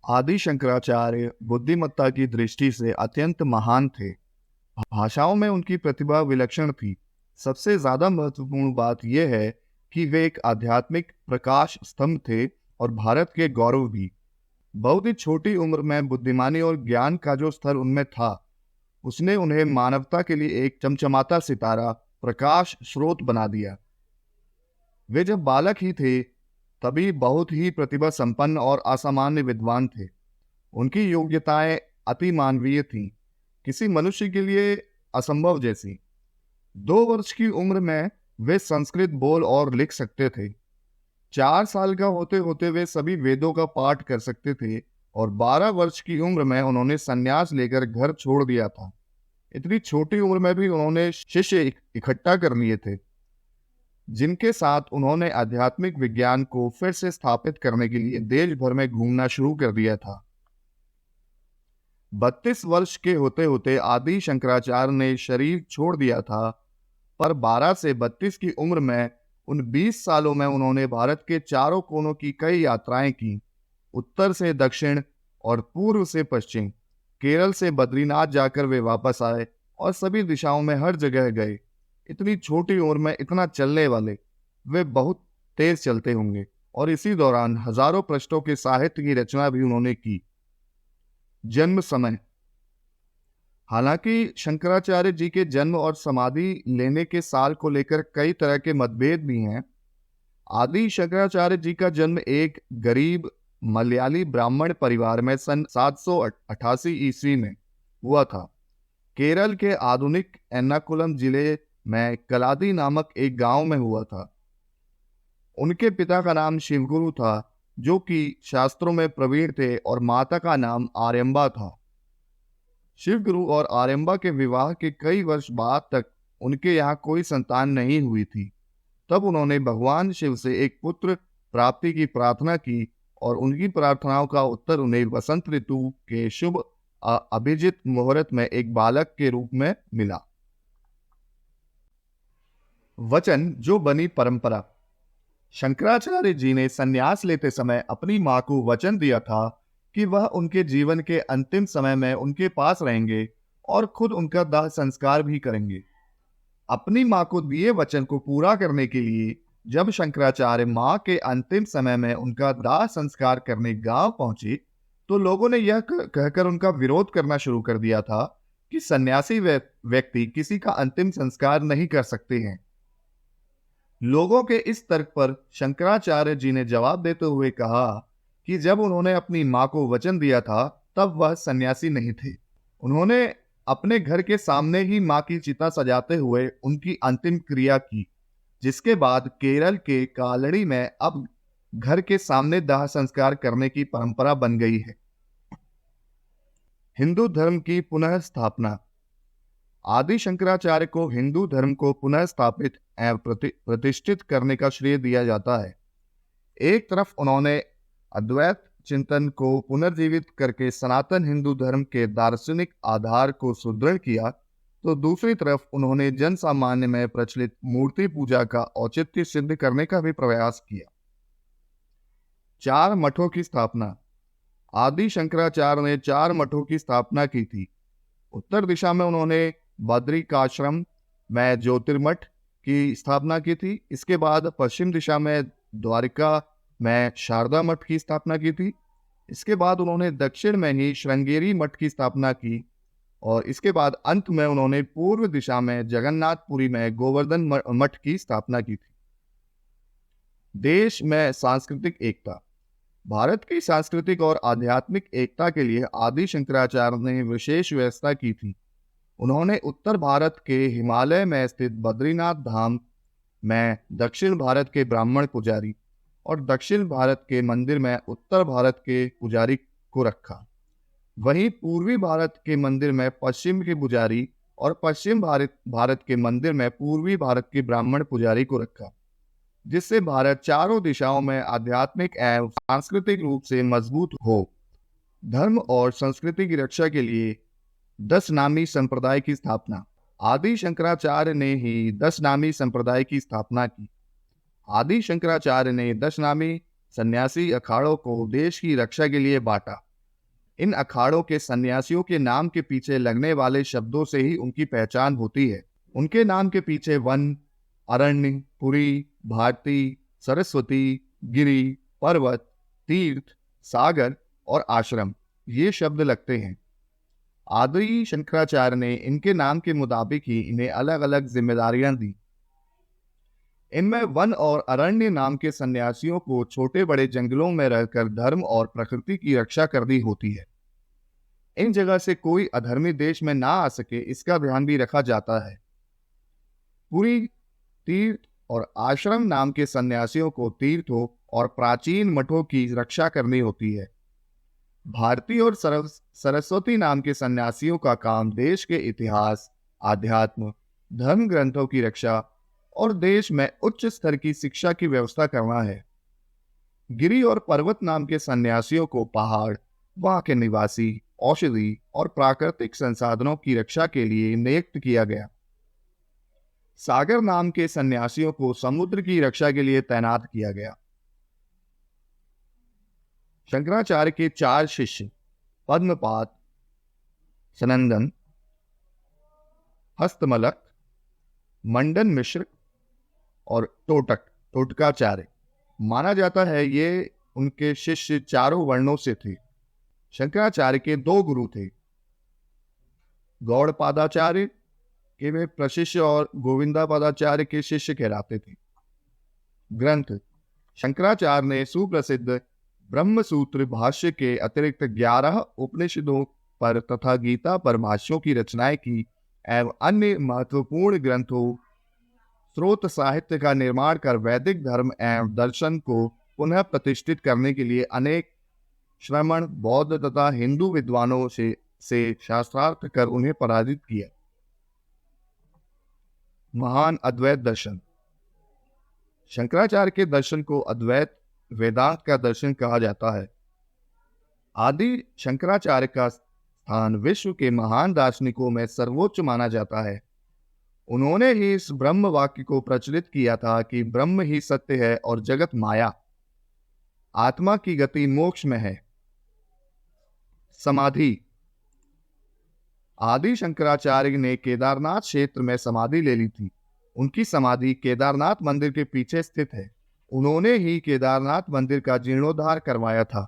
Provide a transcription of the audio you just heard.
आदि शंकराचार्य बुद्धिमत्ता की दृष्टि से अत्यंत महान थे। भाषाओं में उनकी प्रतिभा विलक्षण थी। सबसे ज्यादा महत्वपूर्ण बात यह है कि वे एक आध्यात्मिक प्रकाश स्तंभ थे और भारत के गौरव भी। बहुत ही छोटी उम्र में बुद्धिमानी और ज्ञान का जो स्तर उनमें था, उसने उन्हें मानवता के लिए एक चमचमाता सितारा, प्रकाश स्रोत बना दिया। वे जब बालक ही थे तभी बहुत ही प्रतिभा संपन्न और असामान्य विद्वान थे। उनकी योग्यताएं अति मानवीय थीं, किसी मनुष्य के लिए असंभव जैसी। 2 वर्ष की उम्र में वे संस्कृत बोल और लिख सकते थे। 4 साल का होते होते वे सभी वेदों का पाठ कर सकते थे और 12 वर्ष की उम्र में उन्होंने संन्यास लेकर घर छोड़ दिया था। इतनी छोटी उम्र में भी उन्होंने शिष्य इकट्ठा कर लिए थे, जिनके साथ उन्होंने आध्यात्मिक विज्ञान को फिर से स्थापित करने के लिए देश भर में घूमना शुरू कर दिया था। 32 वर्ष के होते होते आदि शंकराचार्य ने शरीर छोड़ दिया था, पर 12 से 32 की उम्र में उन 20 सालों में उन्होंने भारत के चारों कोनों की कई यात्राएं की। उत्तर से दक्षिण और पूर्व से पश्चिम। केरल से बद्रीनाथ जाकर वे वापस आए और सभी दिशाओं में हर जगह गए। इतनी छोटी उम्र में इतना चलने वाले वे बहुत तेज चलते होंगे। और इसी दौरान हजारों पृष्ठों के साहित्य की रचना भी उन्होंने की। जन्म समय। हालांकि शंकराचार्य जी के जन्म और समाधि लेने के साल को लेकर कई तरह के मतभेद भी हैं। आदि शंकराचार्य जी का जन्म एक गरीब मलयाली ब्राह्मण परिवार में सन 788 ईस्वी में हुआ था। केरल के आधुनिक एर्नाकुलम जिले में कलादी नामक एक गांव में हुआ था। उनके पिता का नाम शिवगुरु था, जो कि शास्त्रों में प्रवीण थे, और माता का नाम आर्यम्बा था। शिवगुरु और आर्यम्बा के विवाह के कई वर्ष बाद तक उनके यहाँ कोई संतान नहीं हुई थी। तब उन्होंने भगवान शिव से एक पुत्र प्राप्ति की प्रार्थना की और उनकी प्रार्थनाओं का उत्तर उन्हें वसंत ऋतु के शुभ अभिजित मुहूर्त में एक बालक के रूप में मिला। वचन जो बनी परंपरा। शंकराचार्य जी ने संन्यास लेते समय अपनी मां को वचन दिया था कि वह उनके जीवन के अंतिम समय में उनके पास रहेंगे और खुद उनका दाह संस्कार भी करेंगे। अपनी मां को दिए वचन को पूरा करने के लिए जब शंकराचार्य मां के अंतिम समय में उनका दाह संस्कार करने गांव पहुंचे, तो लोगों ने यह कहकर उनका विरोध करना शुरू कर दिया था कि सन्यासी व्यक्ति किसी का अंतिम संस्कार नहीं कर सकते हैं। लोगों के इस तर्क पर शंकराचार्य जी ने जवाब देते हुए कहा कि जब उन्होंने अपनी मां को वचन दिया था तब वह सन्यासी नहीं थे। उन्होंने अपने घर के सामने ही मां की चिता सजाते हुए उनकी अंतिम क्रिया की, जिसके बाद केरल के कालड़ी में अब घर के सामने दाह संस्कार करने की परंपरा बन गई है। हिंदू धर्म की पुनः स्थापना। आदि शंकराचार्य को हिंदू धर्म को पुनः स्थापित एवं प्रतिष्ठित करने का श्रेय दिया जाता है। एक तरफ उन्होंने अद्वैत चिंतन को पुनर्जीवित करके सनातन हिंदू धर्म के दार्शनिक आधार को सुदृढ़ किया, तो दूसरी तरफ उन्होंने जन सामान्य में प्रचलित मूर्ति पूजा का औचित्य सिद्ध करने का भी प्रयास किया। 4 मठों की स्थापना। आदि शंकराचार्य ने 4 मठों की स्थापना की थी। उत्तर दिशा में उन्होंने बद्रिकाश्रम में ज्योतिर्मठ की स्थापना की थी। इसके बाद पश्चिम दिशा में द्वारिका में शारदा मठ की स्थापना की थी। इसके बाद उन्होंने दक्षिण में ही श्रृंगेरी मठ की स्थापना की और इसके बाद अंत में उन्होंने पूर्व दिशा में जगन्नाथपुरी में गोवर्धन मठ की स्थापना की थी। देश में सांस्कृतिक एकता। भारत की सांस्कृतिक और आध्यात्मिक एकता के लिए आदि शंकराचार्य ने विशेष व्यवस्था की थी। उन्होंने उत्तर भारत के हिमालय में स्थित बद्रीनाथ धाम में दक्षिण भारत के ब्राह्मण पुजारी और दक्षिण भारत के मंदिर में उत्तर भारत के पुजारी को रखा। वहीं पूर्वी भारत के मंदिर में पश्चिम के पुजारी और पश्चिम भारत के मंदिर में पूर्वी भारत के ब्राह्मण पुजारी को रखा, जिससे भारत चारों दिशाओं में आध्यात्मिक एवं सांस्कृतिक रूप से मजबूत हो। धर्म और संस्कृति की रक्षा के लिए 10 नामी संप्रदाय की स्थापना। आदि शंकराचार्य ने ही 10 नामी संप्रदाय की स्थापना की। आदि शंकराचार्य ने 10 नामी सन्यासी अखाड़ों को देश की रक्षा के लिए बांटा। इन अखाड़ों के सन्यासियों के नाम के पीछे लगने वाले शब्दों से ही उनकी पहचान होती है। उनके नाम के पीछे वन, अरण्य, पुरी, भारती, सरस्वती, गिरि, पर्वत, तीर्थ, सागर और आश्रम ये शब्द लगते हैं। आदि शंकराचार्य ने इनके नाम के मुताबिक ही इन्हें अलग अलग जिम्मेदारियां दी। इनमें वन और अरण्य नाम के सन्यासियों को छोटे बड़े जंगलों में रहकर धर्म और प्रकृति की रक्षा करनी होती है। इन जगह से कोई अधर्मी देश में ना आ सके इसका ध्यान भी रखा जाता है। पुरी, तीर्थ और आश्रम नाम के सन्यासियों को तीर्थों और प्राचीन मठों की रक्षा करनी होती है। भारती और सरस्वती नाम के सन्यासियों का काम देश के इतिहास, आध्यात्म, धर्म ग्रंथों की रक्षा और देश में उच्च स्तर की शिक्षा की व्यवस्था करना है। गिरि और पर्वत नाम के सन्यासियों को पहाड़, वहां के निवासी, औषधि और प्राकृतिक संसाधनों की रक्षा के लिए नियुक्त किया गया। सागर नाम के सन्यासियों को समुद्र की रक्षा के लिए तैनात किया गया। शंकराचार्य के 4 शिष्य पद्मपाद, सनंदन, हस्तमलक, मंडन मिश्र और टोटकाचार्य माना जाता है ये उनके शिष्य चारों वर्णों से थे। शंकराचार्य के 2 गुरु थे, गौड़पादाचार्य के वे प्रशिष्य और गोविंदापादाचार्य के शिष्य कहलाते थे। ग्रंथ: शंकराचार्य ने सुप्रसिद्ध ब्रह्मसूत्र भाष्य के अतिरिक्त 11 उपनिषदों पर तथा गीता पर भाष्यों की रचनाएं की एवं अन्य महत्वपूर्ण ग्रंथों, स्रोत साहित्य का निर्माण कर वैदिक धर्म एवं दर्शन को पुनः प्रतिष्ठित करने के लिए अनेक श्रमण, बौद्ध तथा हिंदू विद्वानों से शास्त्रार्थ कर उन्हें पराजित किया। महान अद्वैत दर्शन: शंकराचार्य के दर्शन को अद्वैत वेदांत का दर्शन कहा जाता है। आदि शंकराचार्य का स्थान विश्व के महान दार्शनिकों में सर्वोच्च माना जाता है। उन्होंने ही इस ब्रह्म वाक्य को प्रचलित किया था कि ब्रह्म ही सत्य है और जगत माया। आत्मा की गति मोक्ष में है। समाधि: आदि शंकराचार्य ने केदारनाथ क्षेत्र में समाधि ले ली थी। उनकी समाधि केदारनाथ मंदिर के पीछे स्थित है। उन्होंने ही केदारनाथ मंदिर का जीर्णोद्धार करवाया था।